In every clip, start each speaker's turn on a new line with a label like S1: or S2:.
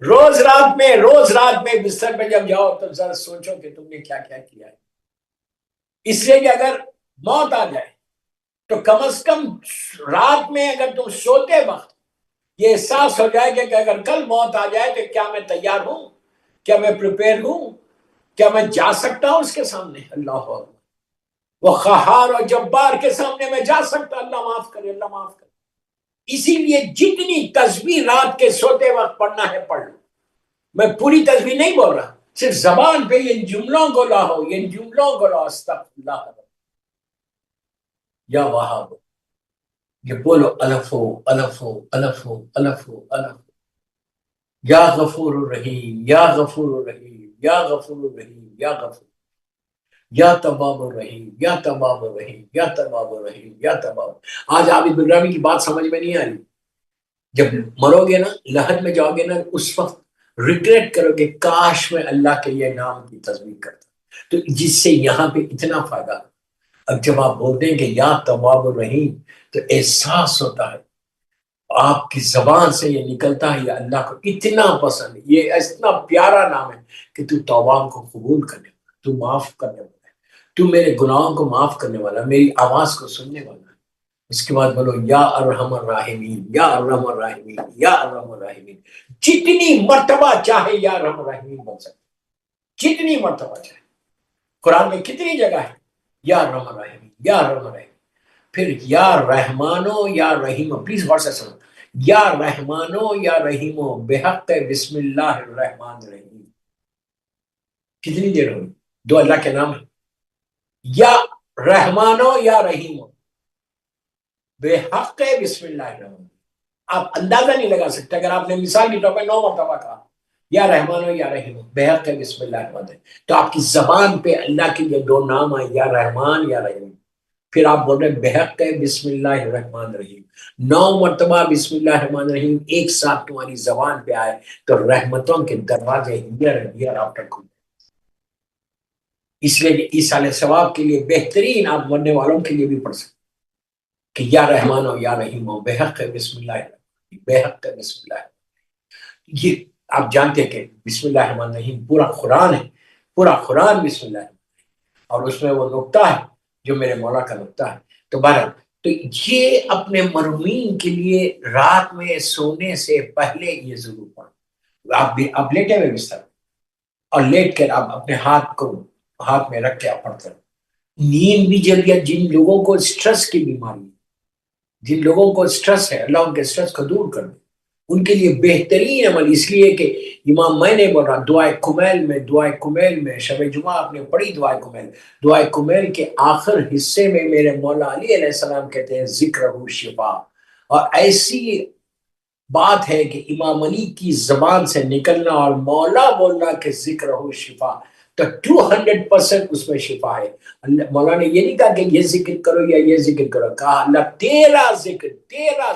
S1: روز رات میں بستر پہ جب جاؤ تو ذرا سوچو کہ تم نے کیا کیا کیا ہے. اس لیے کہ اگر موت آ جائے تو کم از کم رات میں اگر تم سوتے وقت یہ احساس ہو جائے کہ اگر کل موت آ جائے تو کیا میں تیار ہوں، کیا میں پریپیئر ہوں، کیا میں جا سکتا ہوں اس کے سامنے. اللہ اکبر. وہ قہار اور جبار کے سامنے میں جا سکتا. اللہ معاف کرے، اللہ معاف کرے. اسی لیے جتنی تسبیح رات کے سوتے وقت پڑھنا ہے پڑھ لو. میں پوری تسبیح نہیں بول رہا، صرف زبان پہ ان جملوں کو لاؤ، ان جملوں کو لاؤ. استغفر اللہ یا وہاب. یہ بولو الفو الفو الفو الفو الفو. یا غفور الرحیم، یا غفور الرحیم، یا غفور الرحیم، یا غفور، یا تواب الرحیم، یا تواب الرحیم، یا تواب الرحیم، یا تواب. آج عابد الرحمی کی بات سمجھ میں نہیں آ رہی؟ جب مرو گے نا، لحد میں جاؤ گے نا، اس وقت ریگریٹ کرو گے کاش میں اللہ کے یہ نام کی تسبیح کرتا. تو جس سے یہاں پہ اتنا فائدہ. اب جب آپ بولتے ہیں کہ یا تواب الرحیم تو احساس ہوتا ہے آپ کی زبان سے یہ نکلتا ہے، یہ اللہ کو اتنا پسند ہے، یہ اتنا پیارا نام ہے کہ تو توبہ کو قبول کرنے والا، تو معاف کرنے والا ہے، تو میرے گناہوں کو معاف کرنے والا، میری آواز کو سننے والا ہے. اس کے بعد بولو یا ارحم الراحمین، یا ارحم الراحمین، یا ارحم الراحمین. جتنی مرتبہ چاہے یا ارحم الراحمین بن سکتے، جتنی مرتبہ چاہے. قرآن میں کتنی جگہ ہے یا ارحم الراحمین، یا ارحم الراحمین. پھر یا رحمانو یا رحیمو. پلیز غور سے سنو. یا رحمانو یا رحیمو بحق بسم اللہ الرحمن الرحیم. کتنی دیر ہوئی؟ دو اللہ کے نام ہیں. یا رحمانو یا رحیمو بحق بسم اللہ الرحمن. آپ اندازہ نہیں لگا سکتے اگر آپ نے مثال کی طور پہ 9 مرتبہ کہا یا رحمانو یا رحیمو بحق بسم اللہ الرحمن الرحیم، تو آپ کی زبان پہ اللہ کے یہ دو نام آئے، یا رحمان یا رحیم. پھر آپ بول رہے ہیں بحق بسم اللہ الرحمن الرحیم. 9 مرتبہ بسم اللہ الرحمن الرحیم ایک ساتھ تمہاری زبان پہ آئے تو رحمتوں کے دروازے ہیر آفٹر کھلے. اس لیے کہ ایصال ثواب کے لیے بہترین آپ مرنے والوں کے لیے بھی پڑھ سکتے کہ یا رحمان و یا رحیم و بحق بسم اللہ الرحمن، بحق بسم اللہ. یہ آپ جانتے ہیں کہ بسم اللہ الرحمن الرحیم پورا قرآن ہے، پورا قرآن بسم اللہ الرحمن، اور اس میں وہ نقطہ ہے جو میرے مولا کا نقطہ ہے. تو بہرحال تو یہ اپنے مرمین کے لیے رات میں سونے سے پہلے یہ ضرور پڑھیں. آپ لیٹے ہوئے بستر اور لیٹ کر آپ اپنے ہاتھ کو ہاتھ میں رکھ کے آپ پڑھتے ہیں. نیند بھی جلدی. جن لوگوں کو سٹریس کی بیماری ہے، جن لوگوں کو سٹریس ہے، اللہ ان کے سٹریس کو دور کر دے. ان کے لیے بہترین عمل، اس لیے کہ امام میں نے بول رہا دعائے کمیل میں شب جمعہ آپ نے پڑھی دعائے کمیل کے آخر حصے میں میرے مولا علی علیہ السلام کہتے ہیں ذکر ہو شفا. اور ایسی بات ہے کہ امام علی کی زبان سے نکلنا اور مولا بولنا کہ ذکر ہو شفا، تو 200% اس میں شفا ہے. مولا نے یہ نہیں کہا کہ یہ ذکر کرو یا یہ ذکر کرو، کہا اللہ تیرا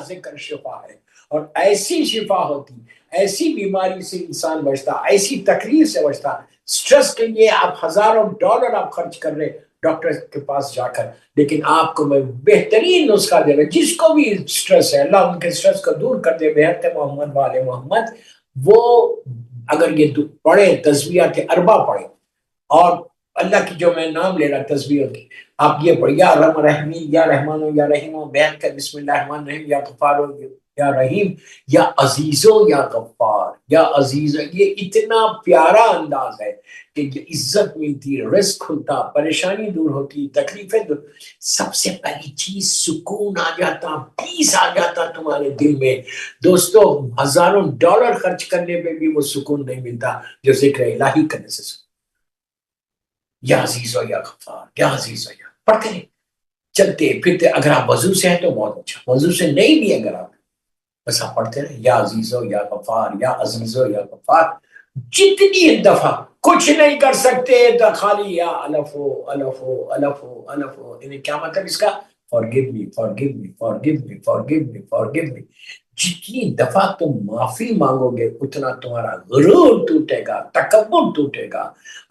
S1: ذکر شفا ہے. اور ایسی شفا ہوتی، ایسی بیماری سے انسان بچتا، ایسی تکلیف سے بچتا. سٹریس کے لیے آپ $1000 آپ خرچ کر رہے ڈاکٹر کے پاس جا کر، لیکن آپ کو میں بہترین نسخہ دے رہا. جس کو بھی سٹریس ہے اللہ ان کے سٹریس کو دور کر دے. بحق محمد والے محمد. وہ اگر یہ پڑھے تسبیحات اربع پڑھے اور اللہ کی جو میں نام لے رہا تسبیح کی، آپ یہ پڑھ یا رحم رحمین، یا رحمان یا رحیم بحق بسم اللہ الرحمن الرحیم، یا غفار یا رحیم، یا عزیزو یا غفار، یا عزیز. یہ اتنا پیارا انداز ہے کہ عزت ملتی، رزق کھلتا، پریشانی دور ہوتی، تکلیفیں دور. سب سے پہلی چیز سکون آ جاتا، پیس آ جاتا تمہارے دل میں. دوستو $1000 خرچ کرنے پہ بھی وہ سکون نہیں ملتا جو ذکر الہی کرنے سے سکون. یا عزیز و یا غفار، یا عزیز و یا پڑھتے ہیں چلتے پھرتے. اگر آپ وضو سے ہیں تو بہت اچھا، وضو سے نہیں بھی اگر آپ بس آپ پڑھتے رہے یا عزیز و یا غفار، یا عزیز و یا غفار. جتنی دفعہ کچھ نہیں کر سکتے تو خالی یا الفو الفو الفو الفو. کیا مطلب اس کا؟ forgive me forgive me forgive me forgive me forgive me. جتنی دفعہ تم معافی مانگو گے اتنا تمہارا غرور ٹوٹے گا، تکبر ٹوٹے گا،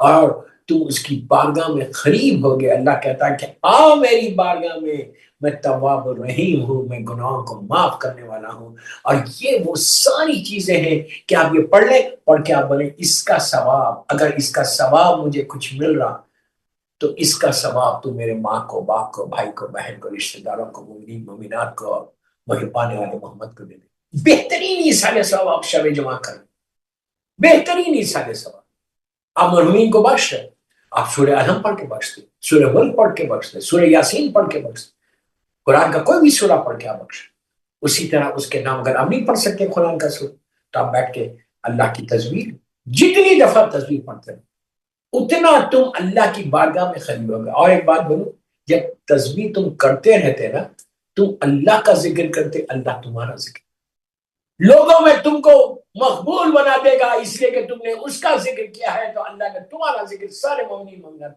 S1: اور تم اس کی بارگاہ میں قریب ہوگے. اللہ کہتا ہے کہ آؤ میری بارگاہ میں میں تواب الرحیم ہوں، میں گناہوں کو معاف کرنے والا ہوں۔ اور یہ وہ ساری چیزیں ہیں کہ آپ یہ پڑھ لیں، پڑھ کے آپ بولیں اس کا ثواب، اگر اس کا ثواب مجھے کچھ مل رہا تو اس کا ثواب تو میرے ماں کو، باپ کو، بھائی کو، بہن کو، رشتہ داروں کو، مومنین مومنات کو، وہی پانے والے محمد کو دے دیں۔ بہترین ایصال ثواب آپ شب جمعہ کریں، بہترین ایصال ثواب۔ آپ مرحومین کو بخش دیں، آپ سورہ الحم پڑھ کے بخش دیں، سورہ ملک پڑھ کے بخش دیں، سورہ یاسین پڑھ کے بخش دیں، قرآن کا کوئی بھی سورہ پڑھ کے آپ بخش۔ اسی طرح اس کے نام، اگر آپ نہیں پڑھ سکتے قرآن کا سورہ تو آپ بیٹھ کے اللہ کی تسبیح، جتنی دفعہ تسبیح پڑھتے ہیں اتنا تم اللہ کی بارگاہ میں قریب ہوگا۔ اور ایک بات بولوں، جب تسبیح تم کرتے رہتے نا، تم اللہ کا ذکر کرتے، اللہ تمہارا ذکر لوگوں میں تم کو مقبول بنا دے گا، اس لیے کہ تم نے اس کا ذکر کیا ہے تو اللہ نے تمہارا ذکر سارے مومنین مومنات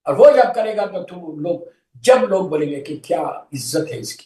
S1: اور وہ جب کرے گا تو تم لوگ، جب لوگ بولیں گے کہ کیا عزت ہے اس کی،